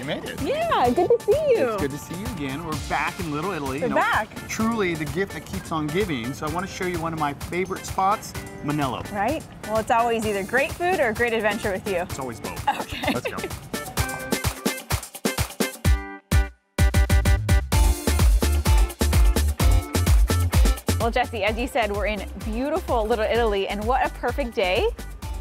You made it. Yeah, good to see you. It's good to see you again. We're back in Little Italy. We're back. Truly the gift that keeps on giving. So I want to show you one of my favorite spots, Monello. Right? Well, it's always either great food or a great adventure with you. It's always both. Okay. Let's go. Well, Jesse, as you said, we're in beautiful Little Italy, and what a perfect day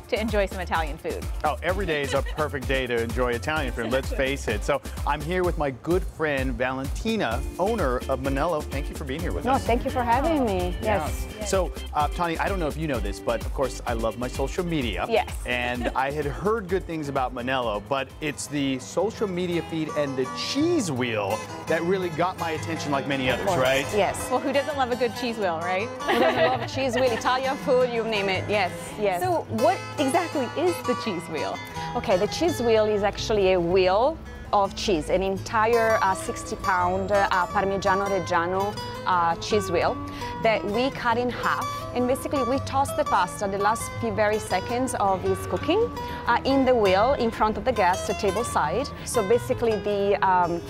to enjoy some Italian food. Oh, every day is a perfect day to enjoy Italian food, let's face it. So I'm here with my good friend, Valentina, owner of Monello. Thank you for being here with us. No, thank you for having me. Yes. So, Tawnie, I don't know if you know this, but of course I love my social media. Yes. And I had heard good things about Monello, but it's the social media feed and the cheese wheel that really got my attention like many others, right? Yes. Well, who doesn't love a good cheese wheel, right? Who doesn't love cheese wheel, Italian food, you name it. Yes, yes. So what exactly is the cheese wheel? Okay, the cheese wheel is actually a wheel of cheese, an entire 60-pound Parmigiano Reggiano cheese wheel that we cut in half, and basically we toss the pasta the last few very seconds of its cooking in the wheel in front of the gas table side. So basically the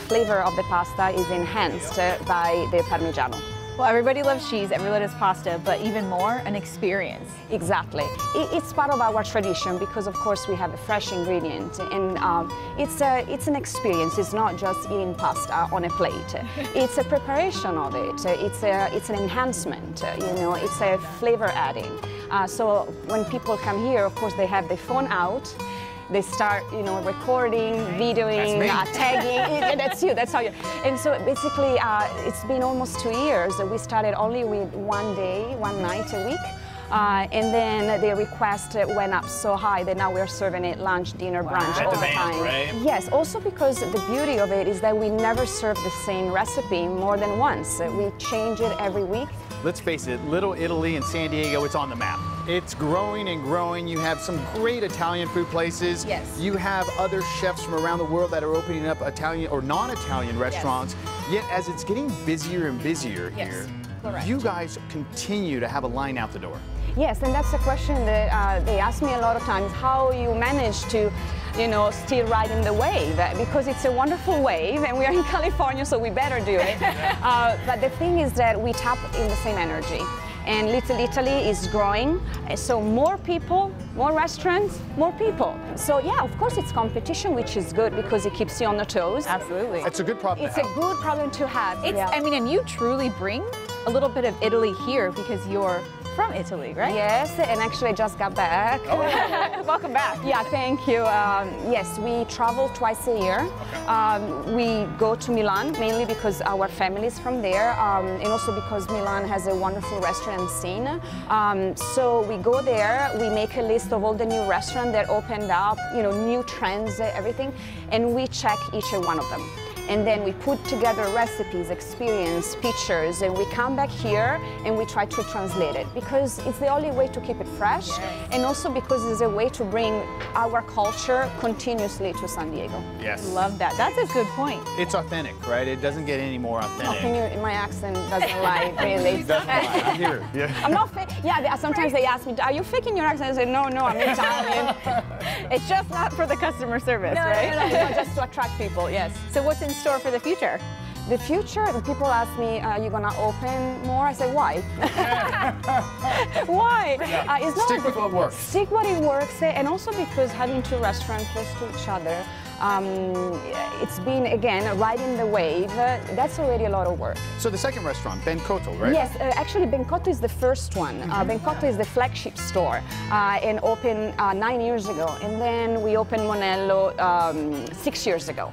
flavor of the pasta is enhanced by the Parmigiano. Well, everybody loves cheese, everybody loves pasta, but even more, an experience. Exactly. It's part of our tradition because, of course, we have a fresh ingredient, and it's an experience. It's not just eating pasta on a plate. It's a preparation of it. It's an enhancement. You know, it's a flavor adding. So when people come here, of course, they have their phone out. They start, you know, recording, videoing, tagging. That's you. That's how you. And so basically, it's been almost 2 years. We started only with one day, one night a week. And then the request went up so high that now we're serving it lunch, dinner, brunch all the time. Right? Yes, also because the beauty of it is that we never serve the same recipe more than once. We change it every week. Let's face it, Little Italy and San Diego, it's on the map. It's growing and growing. You have some great Italian food places. Yes. You have other chefs from around the world that are opening up Italian or non-Italian restaurants. Yet as it's getting busier and busier here, correct. you guys continue to have a line out the door. Yes, and that's a question that they ask me a lot of times, how you manage to, you know, still riding the wave, because it's a wonderful wave, and we are in California, so we better do it. But the thing is that we tap in the same energy. And Little Italy is growing, so more people, more restaurants, more people. So yeah, of course it's competition, which is good because it keeps you on the toes. Absolutely. It's a good problem It's to a have. good problem to have. It's, yeah. I mean, and you truly bring a little bit of Italy here because you're from Italy, right? Yes, and actually I just got back. Oh. Welcome back. Yeah, thank you. Yes, we travel twice a year. We go to Milan mainly because our family is from there, and also because Milan has a wonderful restaurant scene. So we go there, we make a list of all the new restaurants that opened up, you know, new trends, everything, and we check each one of them. And then we put together recipes, experience, pictures, and we come back here and we try to translate it because it's the only way to keep it fresh, and also because it's a way to bring our culture continuously to San Diego. Yes. Love that. That's a good point. It's authentic, right? It doesn't get any more authentic. My accent doesn't lie, really. That's why I'm here. Yeah. I'm not fake. Yeah, sometimes they ask me, are you faking your accent? I say, no, I'm Italian. It's just not for the customer service, No, right? no, just to attract people, yes. So what's in store for the future? The future, the people ask me, are you going to open more? I say, why? Why? It's not Stick with what works. Stick what it works, and also because having two restaurants close to each other, it's been, again, riding the wave. That's already a lot of work. So the second restaurant, Ben Cotto, right? Yes, actually Bencotto is the first one. Bencotto is the flagship store and opened 9 years ago. And then we opened Monello 6 years ago.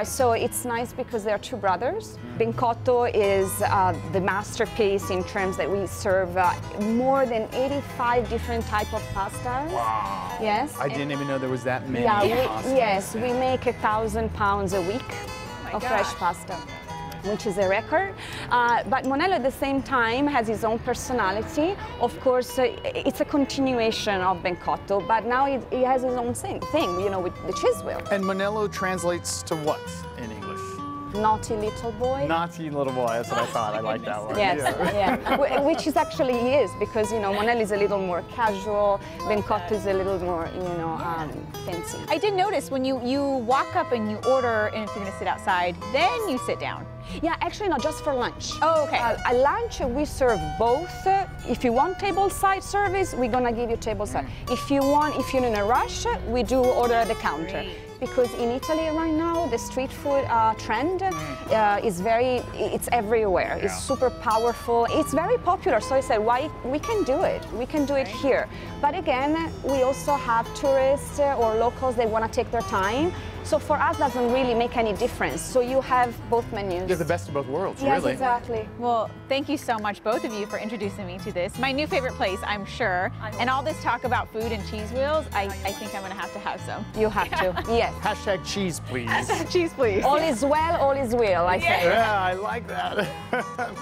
So it's nice because there are two brothers. Bencotto is the masterpiece in terms that we serve more than 85 different types of pastas. Wow. Yes. I didn't even know there was that many. Yeah, pastas. yes, we make 1,000 pounds a week of fresh pasta, which is a record. But Monello at the same time has its own personality. Of course, it's a continuation of Bencotto, but now it has its own thing, you know, with the cheese wheel. And Monello translates to what in English? naughty little boy. Naughty little boy, that's what I thought. I like that one. Yes, yeah. Which is actually he is, because, you know, Monello is a little more casual, Bencotto is a little more, you know, fancy. I did notice when you walk up and you order, and if you're gonna sit outside, then you sit down. Yeah, actually not just for lunch. Oh, okay. At lunch we serve both. If you want tableside service, we're gonna give you tableside. If you're in a rush, we do order at the counter. Because in Italy right now, the street food trend is it's everywhere. Yeah. It's super powerful. It's very popular. So I said, why we can do it? We can do it here. But again, we also have tourists or locals, they want to take their time. So for us, doesn't really make any difference. So you have both menus. You're the best of both worlds, yes, really. Exactly. Well, thank you so much, both of you, for introducing me to this. My new favorite place, I'm sure. And all this talk about food and cheese wheels, I think I'm gonna have some. You have to, yes. Hashtag cheese, please. Cheese, please. All is well, all is will, I say. Yeah, I like that.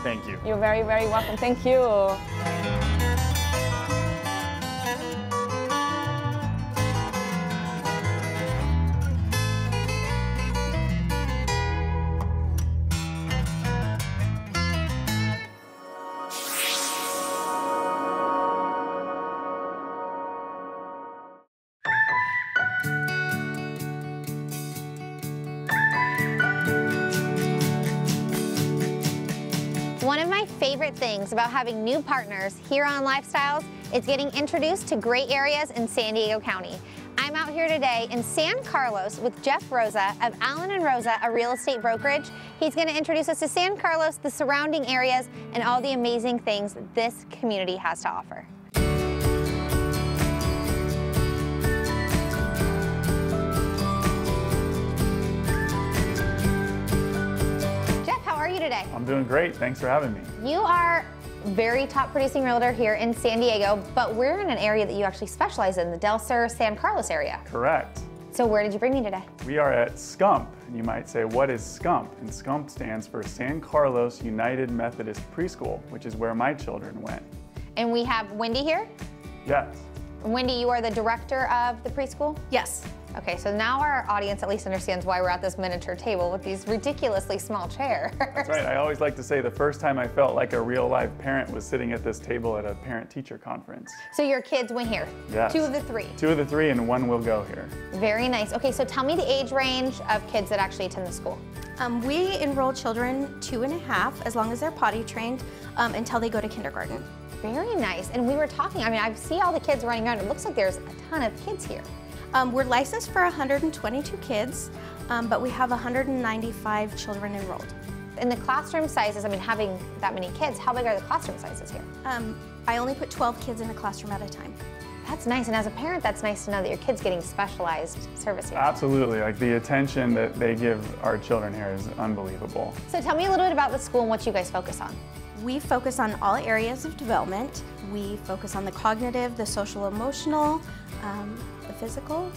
Thank you. You're very, very welcome. Thank you. One of my favorite things about having new partners here on Lifestyles is getting introduced to great areas in San Diego County. I'm out here today in San Carlos with Jeff Rosa of Allen & Rosa, a real estate brokerage. He's going to introduce us to San Carlos, the surrounding areas, and all the amazing things this community has to offer. Today? I'm doing great. Thanks for having me. You are very top producing realtor here in San Diego, but we're in an area that you actually specialize in, the Del Sur, San Carlos area. Correct. So where did you bring me today? We are at SCUMP. You might say, what is SCUMP? And SCUMP stands for San Carlos United Methodist Preschool, which is where my children went. And we have Wendy here? Yes. Wendy, you are the director of the preschool? Yes. Okay, so now our audience at least understands why we're at this miniature table with these ridiculously small chairs. That's right. I always like to say the first time I felt like a real live parent was sitting at this table at a parent-teacher conference. So your kids went here? Yes. 2 of the 3? 2 of the 3 and 1 will go here. Very nice. Okay, so tell me the age range of kids that actually attend the school. We enroll children 2.5, as long as they're potty trained, until they go to kindergarten. Very nice. And we were talking, I mean, I see all the kids running around. It looks like there's a ton of kids here. We're licensed for 122 kids, but we have 195 children enrolled. In the classroom sizes, I mean, having that many kids, how big are the classroom sizes here? I only put 12 kids in a classroom at a time. That's nice, and as a parent, that's nice to know that your kid's getting specialized service here. Absolutely. Like the attention that they give our children here is unbelievable. So tell me a little bit about the school and what you guys focus on. We focus on all areas of development. We focus on the cognitive, the social emotional, the physical.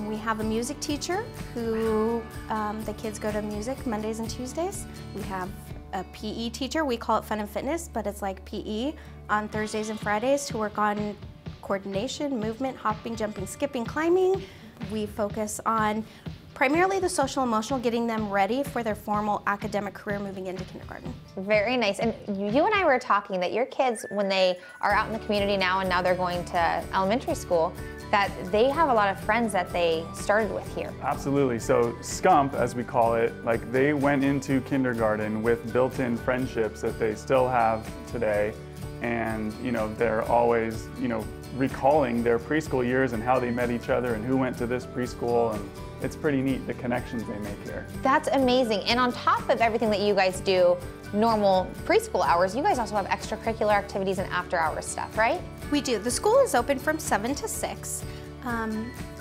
We have a music teacher who the kids go to music Mondays and Tuesdays. We have a PE teacher, we call it fun and fitness, but it's like PE, on Thursdays and Fridays to work on coordination, movement, hopping, jumping, skipping, climbing. We focus on primarily the social emotional, getting them ready for their formal academic career moving into kindergarten. Very nice. And you and I were talking that your kids, when they are out in the community now and now they're going to elementary school, that they have a lot of friends that they started with here. Absolutely. So SCUMP, as we call it, like they went into kindergarten with built-in friendships that they still have today. And, you know, they're always, you know, recalling their preschool years and how they met each other and who went to this preschool, and it's pretty neat, the connections they make here. That's amazing. And on top of everything that you guys do, normal preschool hours, you guys also have extracurricular activities and after-hours stuff, right? We do. The school is open from 7 to 6.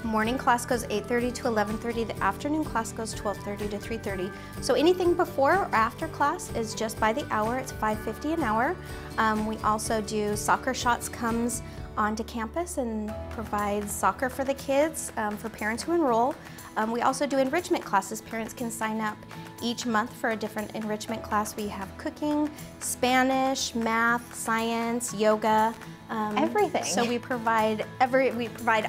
Morning class goes 8:30 to 11:30. The afternoon class goes 12:30 to 3:30. So anything before or after class is just by the hour. It's $5.50 an hour. We also do Soccer Shots comes onto campus and provides soccer for the kids, for parents who enroll. We also do enrichment classes. Parents can sign up each month for a different enrichment class. We have cooking, Spanish, math, science, yoga. Everything. So we provide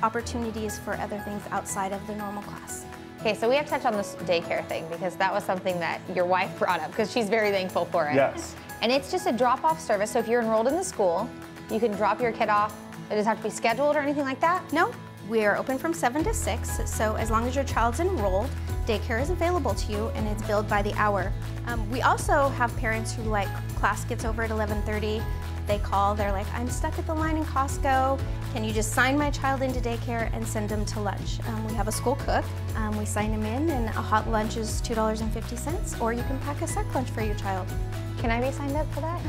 opportunities for other things outside of the normal class. Okay, so we have to touch on this daycare thing because that was something that your wife brought up because she's very thankful for it. Yes. And it's just a drop-off service, so if you're enrolled in the school, you can drop your kid off. It doesn't have to be scheduled or anything like that? No, we are open from 7 to 6, so as long as your child's enrolled, daycare is available to you and it's billed by the hour. We also have parents who, like, class gets over at 11:30, they call, they're like, I'm stuck at the line in Costco, can you just sign my child into daycare and send them to lunch? We have a school cook, we sign them in, and a hot lunch is $2.50, or you can pack a sack lunch for your child. Can I be signed up for that?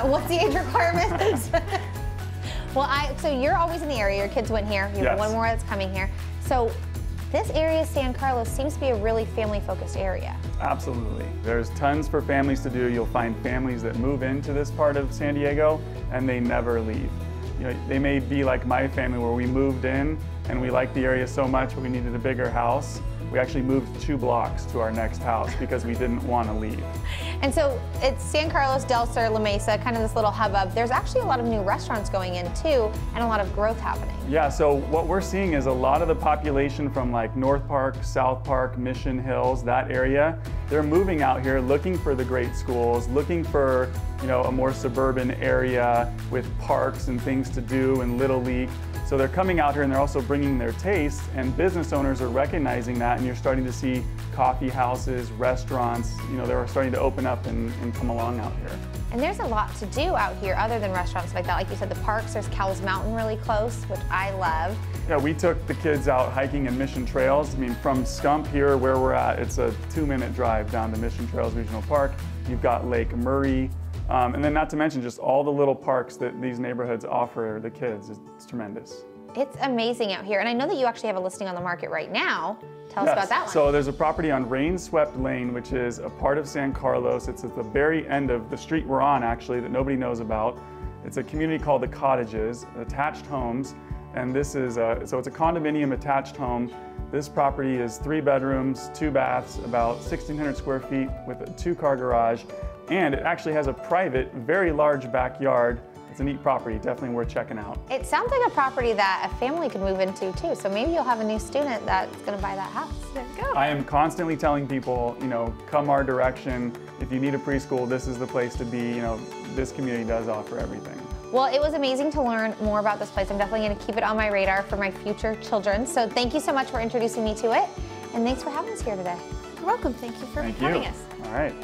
What's the age requirement? Well, so you're always in the area, your kids went here, you have Yes. one more that's coming here. So this area, San Carlos, seems to be a really family-focused area. Absolutely. There's tons for families to do. You'll find families that move into this part of San Diego and they never leave. You know, they may be like my family where we moved in and we liked the area so much but we needed a bigger house. We actually moved 2 blocks to our next house because we didn't want to leave. And so it's San Carlos, Del Sur, La Mesa, kind of this little hubbub. There's actually a lot of new restaurants going in too and a lot of growth happening. Yeah, so what we're seeing is a lot of the population from like North Park, South Park, Mission Hills, that area, they're moving out here looking for the great schools, looking for, you know, a more suburban area with parks and things to do and Little League. So they're coming out here and they're also bringing their tastes, and business owners are recognizing that, and you're starting to see coffee houses, restaurants, you know, they're starting to open up and come along out here. And there's a lot to do out here other than restaurants like that. Like you said, the parks, there's Cowles Mountain really close, which I love. Yeah, we took the kids out hiking in Mission Trails. I mean, from Scump here, where we're at, it's a 2-minute drive down to Mission Trails Regional Park. You've got Lake Murray, and then not to mention just all the little parks that these neighborhoods offer the kids. It's tremendous. It's amazing out here. And I know that you actually have a listing on the market right now. Tell us about that one. So there's a property on Rainswept Lane, which is a part of San Carlos. It's at the very end of the street we're on, actually, that nobody knows about. It's a community called The Cottages, attached homes. And this is, so it's a condominium attached home. This property is 3 bedrooms, 2 baths, about 1,600 square feet with a 2-car garage. And it actually has a private, very large backyard. It's a neat property, definitely worth checking out. It sounds like a property that a family could move into too. So maybe you'll have a new student that's gonna buy that house. There you go. I am constantly telling people, you know, come our direction. If you need a preschool, this is the place to be. You know, this community does offer everything. Well, it was amazing to learn more about this place. I'm definitely gonna keep it on my radar for my future children. So thank you so much for introducing me to it. And thanks for having us here today. You're welcome, thank you for Thank having you. us. All right.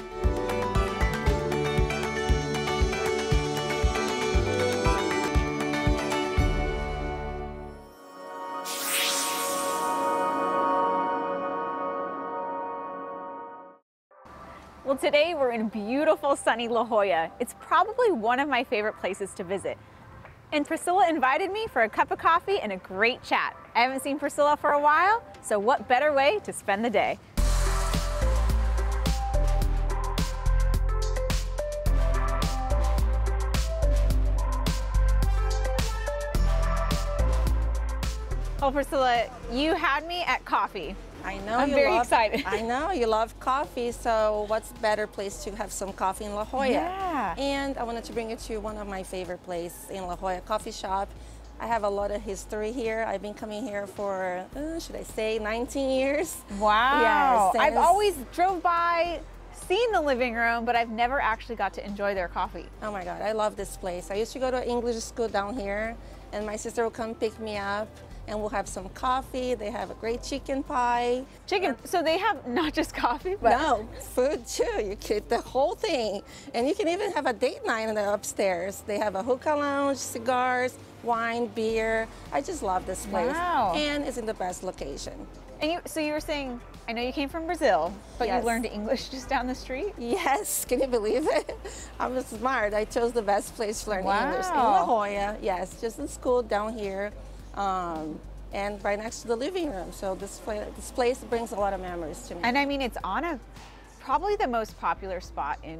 Well, today we're in beautiful sunny La Jolla. It's probably one of my favorite places to visit. And Priscilla invited me for a cup of coffee and a great chat. I haven't seen Priscilla for a while, so what better way to spend the day? Well, Priscilla, you had me at coffee. I know I'm very excited. I know you love coffee, so what's better place to have some coffee in La Jolla? Yeah. And I wanted to bring you to one of my favorite places in La Jolla, coffee shop. I have a lot of history here. I've been coming here for, should I say, 19 years. Wow. Yes, I've always drove by, seen the living room, but I've never actually got to enjoy their coffee. Oh my God, I love this place. I used to go to English school down here, and my sister would come pick me up, and we'll have some coffee. They have a great chicken pie. Chicken, so they have not just coffee, but... No, food too. You get the whole thing. And you can even have a date night in the upstairs. They have a hookah lounge, cigars, wine, beer. I just love this place. Wow. And it's in the best location. And so you were saying, I know you came from Brazil, but Yes. you learned English just down the street? Yes, can you believe it? I'm smart. I chose the best place to learn English. In Wow. La Jolla, yes, just in school down here. And right next to the living room. So this place brings a lot of memories to me. And I mean, it's on probably the most popular spot in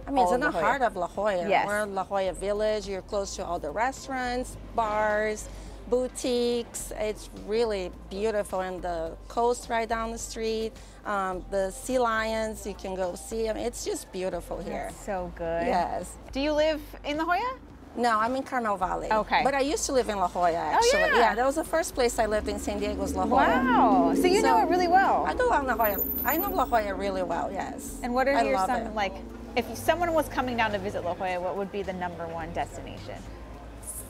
I mean, it's all in of the La Jolla. heart of La Jolla. Yes. We're in La Jolla Village. You're close to all the restaurants, bars, boutiques. It's really beautiful. And the coast right down the street, the sea lions, you can go see them. It's just beautiful here. That's so good. Yes. Do you live in La Jolla? No, I'm in Carmel Valley. Okay. But I used to live in La Jolla, actually. Oh, yeah. That was the first place I lived in San Diego, was La Jolla. Wow. So you know it really well. I do love La Jolla. I know La Jolla really well, yes. And what are your love some, it. like, if someone was coming down to visit La Jolla, what would be the #1 destination?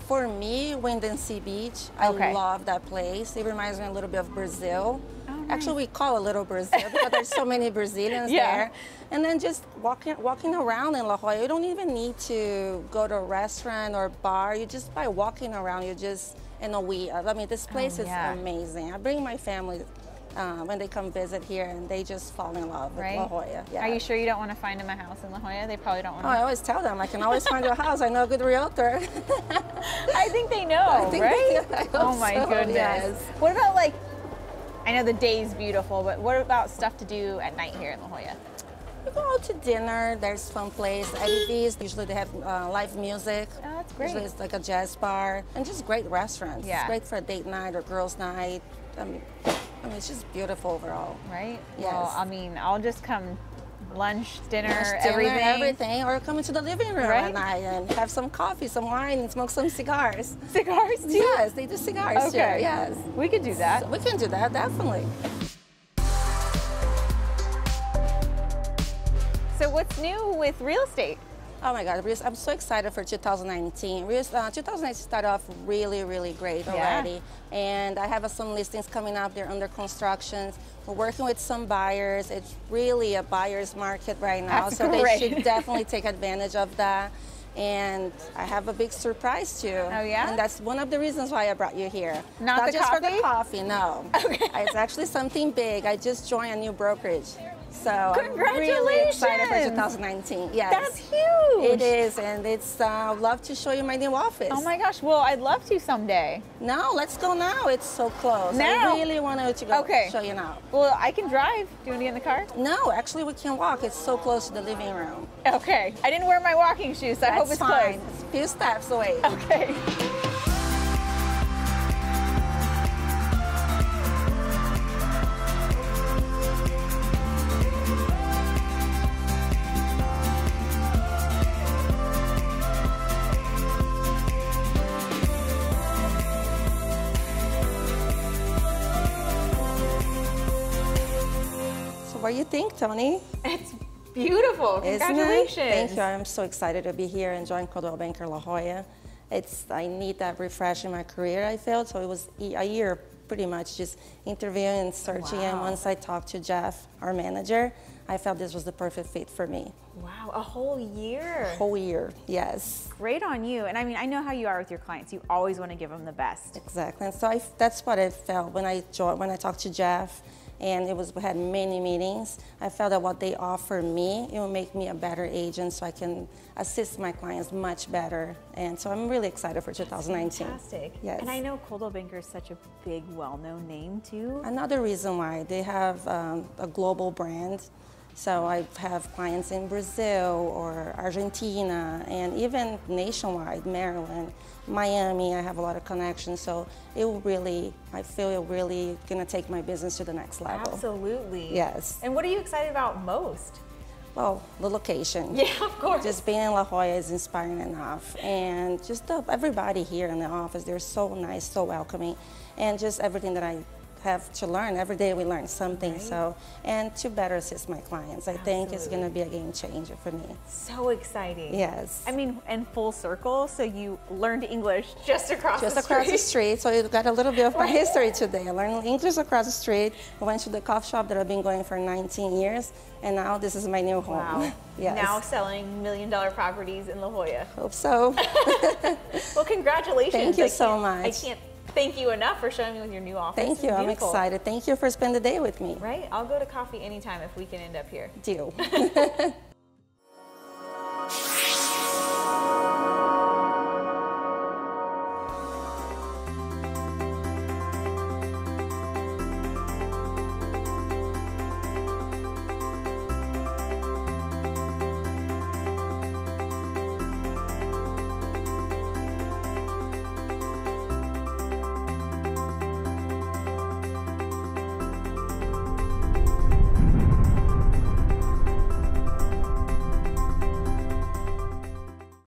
For me, Wendy Sea Beach. Okay. I love that place. It reminds me a little bit of Brazil. Oh, nice. Actually, we call it Little Brazil because there's so many Brazilians there. And then just walking around in La Jolla, you don't even need to go to a restaurant or bar. You just, by walking around, you just, I mean, this place is amazing. I bring my family when they come visit here, and they just fall in love with La Jolla. Yeah. Are you sure you don't want to find them a house in La Jolla? They probably don't want to. Oh, I always tell them I can always find you a house. I know a good realtor. I think they know, right? Oh my goodness. Yes. What about, like, I know the day's beautiful, but what about stuff to do at night here in La Jolla? We go out to dinner. There's fun place. Eddie's. Usually they have live music. Oh, that's great. Usually it's like a jazz bar, and just great restaurants. Yeah. It's great for a date night or girls' night. I mean, it's just beautiful overall. Right? Yes. Well, I mean, I'll just come lunch, dinner, everything. Or come into the living room at night and have some coffee, some wine, and smoke some cigars. Cigars too? Yes, they do cigars too. Okay. Yes. We could do that. So we can do that, definitely. So what's new with real estate? Oh my God, I'm so excited for 2019. 2019 started off really, really great already. And I have some listings coming up. They're under construction. We're working with some buyers. It's really a buyer's market right now. That's so great. They should definitely take advantage of that. And I have a big surprise too. Oh yeah? And that's one of the reasons why I brought you here. Not the just coffee? for the coffee, no. Okay. It's actually something big. I just joined a new brokerage. So I'm really excited for 2019. Yes. That's huge. It is, and it's love to show you my new office. Oh my gosh, well, I'd love to someday. No, let's go now. It's so close. Now? I really want to go show you now. Well, I can drive. Do you want to get in the car? No, actually we can walk. It's so close to the living room. Okay. I didn't wear my walking shoes, so I hope it's fine. close. It's a few steps away. Okay. What do you think, Tawnie? It's beautiful. Congratulations. Thank you. I'm so excited to be here and join Coldwell Banker La Jolla. I need that refresh in my career, I felt. So it was a year pretty much just interviewing and searching. And once I talked to Jeff, our manager, I felt this was the perfect fit for me. Wow, a whole year. A whole year, yes. Great on you. And I mean, I know how you are with your clients. You always want to give them the best. Exactly. And so that's what I felt when I talked to Jeff. And we had many meetings. I felt that what they offer me, it will make me a better agent so I can assist my clients much better. And so I'm really excited for 2019. Fantastic. Yes. And I know Coldwell Banker is such a big, well-known name too. Another reason why, they have a global brand. So I have clients in Brazil or Argentina and even nationwide, Maryland, Miami. I have a lot of connections. So I feel it really gonna take my business to the next level. Absolutely. Yes. And what are you excited about most? Well, the location. Yeah, of course. Just being in La Jolla is inspiring enough. And just everybody here in the office, they're so nice, so welcoming. And just everything that I have to learn. Every day we learn something. Right. So, and to better assist my clients, I think it's going to be a game changer for me. So exciting. Yes. I mean, and full circle, so you learned English just across the street. Just across the street. So you got a little bit of my history today. I learned English across the street. I went to the coffee shop that I've been going for 19 years, and now this is my new home. Wow. Yes. Now selling $1 million properties in La Jolla. Hope so. Well, congratulations. Thank you so much. I can't thank you enough for showing me with your new office. Thank you. I'm excited. Thank you for spending the day with me. Right? I'll go to coffee anytime if we can end up here. Deal.